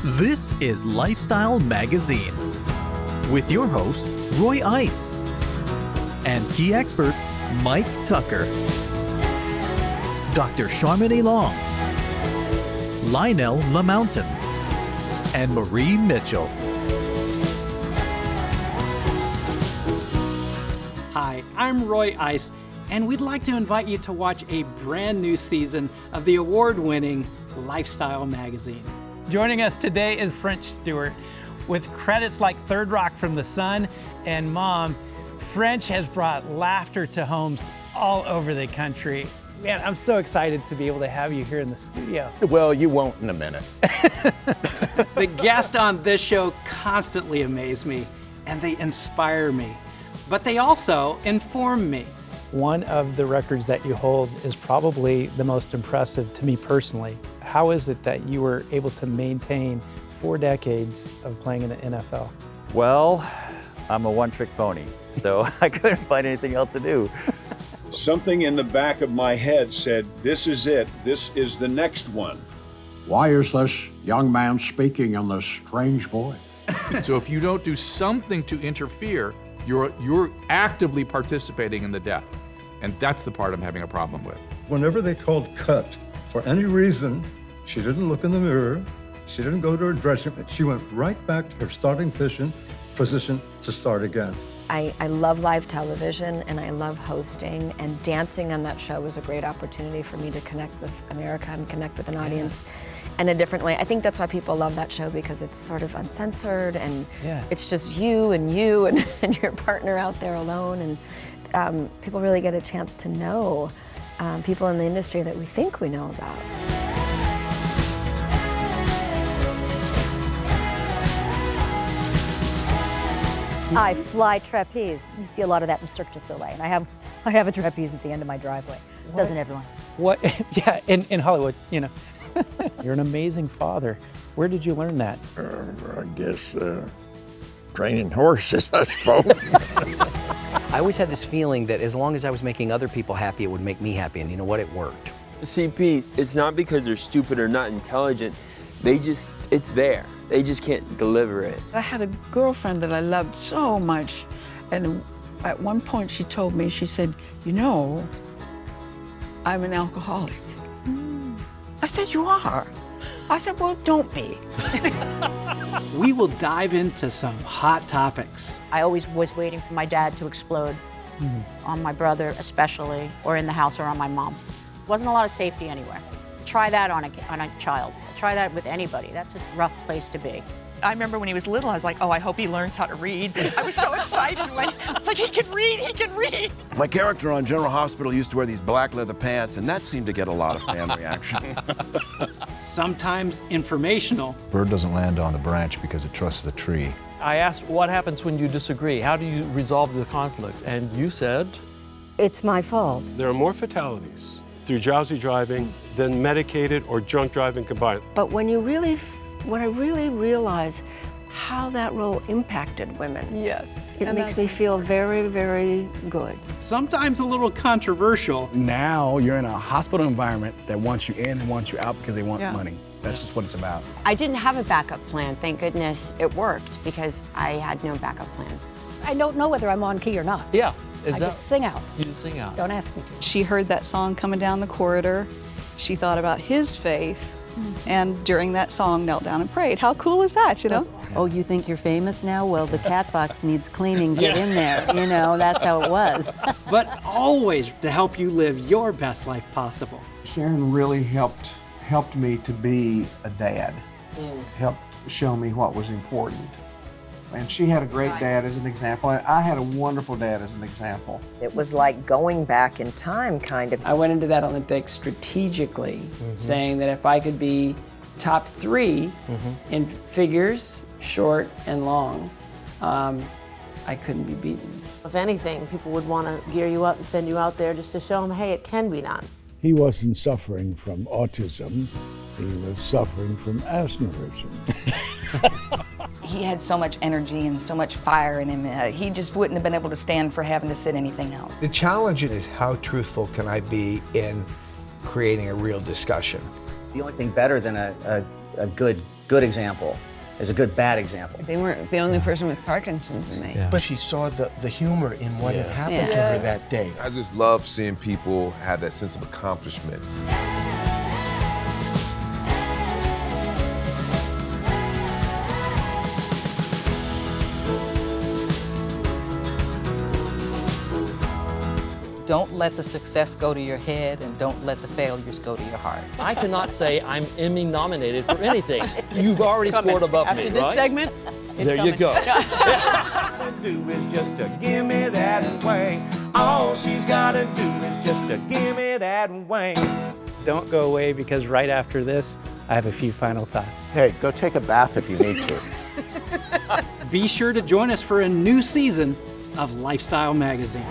This is Lifestyle Magazine with your host, Roy Ice, and key experts Mike Tucker, Dr. Charmaine Long, Lionel LaMountain, and Marie Mitchell. Hi, I'm Roy Ice, and we'd like to invite you to watch a brand new season of the award-winning Lifestyle Magazine. Joining us today is French Stewart. With credits like Third Rock from the Sun and Mom, French has brought laughter to homes all over the country. Man, I'm so excited to be able to have you here in the studio. Well, you won't in a minute. The guests on this show constantly amaze me, and they inspire me, but they also inform me. One of the records that you hold is probably the most impressive to me personally. How is it that you were able to maintain 4 decades of playing in the NFL? Well, I'm a one-trick pony, so I couldn't find anything else to do. Something in the back of my head said, this is it, this is the next one. Why is this young man speaking in this strange voice? So if you don't do something to interfere, you're actively participating in the death. And that's the part I'm having a problem with. Whenever they called cut, for any reason, she didn't look in the mirror, she didn't go to her dressing room, she went right back to her starting position to start again. I love live television and I love hosting, and dancing on that show was a great opportunity for me to connect with America and connect with an audience in a different way. I think that's why people love that show, because it's sort of uncensored and it's just you and your partner out there alone, and people really get a chance to know people in the industry that we think we know about. I fly trapeze. You see a lot of that in Cirque du Soleil, and I have a trapeze at the end of my driveway. Doesn't everyone? What? Yeah, in Hollywood, you know. You're an amazing father. Where did you learn that? I guess training horses, I suppose. I always had this feeling that as long as I was making other people happy, it would make me happy, and you know what? It worked. See, Pete, it's not because they're stupid or not intelligent. It's there. They just can't deliver it. I had a girlfriend that I loved so much, and at one point she told me, she said, you know, I'm an alcoholic. I said, you are? I said, well, don't be. We will dive into some hot topics. I always was waiting for my dad to explode, on my brother especially, or in the house, or on my mom. Wasn't a lot of safety anywhere. Try that on a child. Try that with anybody. That's a rough place to be. I remember when he was little, I was like, oh, I hope he learns how to read. I was so excited when it's like, he can read. My character on General Hospital used to wear these black leather pants, and that seemed to get a lot of fan reaction. Sometimes informational. Bird doesn't land on the branch because it trusts the tree. I asked, what happens when you disagree? How do you resolve the conflict? And you said, it's my fault. There are more fatalities through drowsy driving than medicated or drunk driving combined. But when I really realize how that role impacted women, it makes me feel very, very good. Sometimes a little controversial. Now you're in a hospital environment that wants you in and wants you out because they want money. That's just what it's about. I didn't have a backup plan. Thank goodness it worked, because I had no backup plan. I don't know whether I'm on key or not. Yeah. I just sing out. You just sing out. Don't ask me to. She heard that song coming down the corridor. She thought about his faith, and during that song knelt down and prayed. How cool is that, you know? Oh, you think you're famous now? Well, the cat box needs cleaning. Get in there. You know, that's how it was. But always to help you live your best life possible. Sharon really helped me to be a dad. Helped show me what was important. And she had a great dad as an example. I had a wonderful dad as an example. It was like going back in time, kind of. I went into that Olympics strategically, saying that if I could be top 3 in figures, short and long, I couldn't be beaten. If anything, people would want to gear you up and send you out there just to show them, hey, it can be done. He wasn't suffering from autism. He was suffering from Asnerism. He had so much energy and so much fire in him. He just wouldn't have been able to stand for having to sit anything out. The challenge is how truthful can I be in creating a real discussion? The only thing better than a a good example is a good bad example. They weren't the only person with Parkinson's, and they. But she saw the humor in what had happened to her that day. I just love seeing people have that sense of accomplishment. Don't let the success go to your head, and don't let the failures go to your heart. I cannot say I'm Emmy nominated for anything. You've already scored above After me, this right? segment, it's there you go. Do is just to give me that wang. All she's gotta do is just to give me that wang. Don't go away, because right after this, I have a few final thoughts. Hey, go take a bath if you need to. Be sure to join us for a new season of Lifestyle Magazine.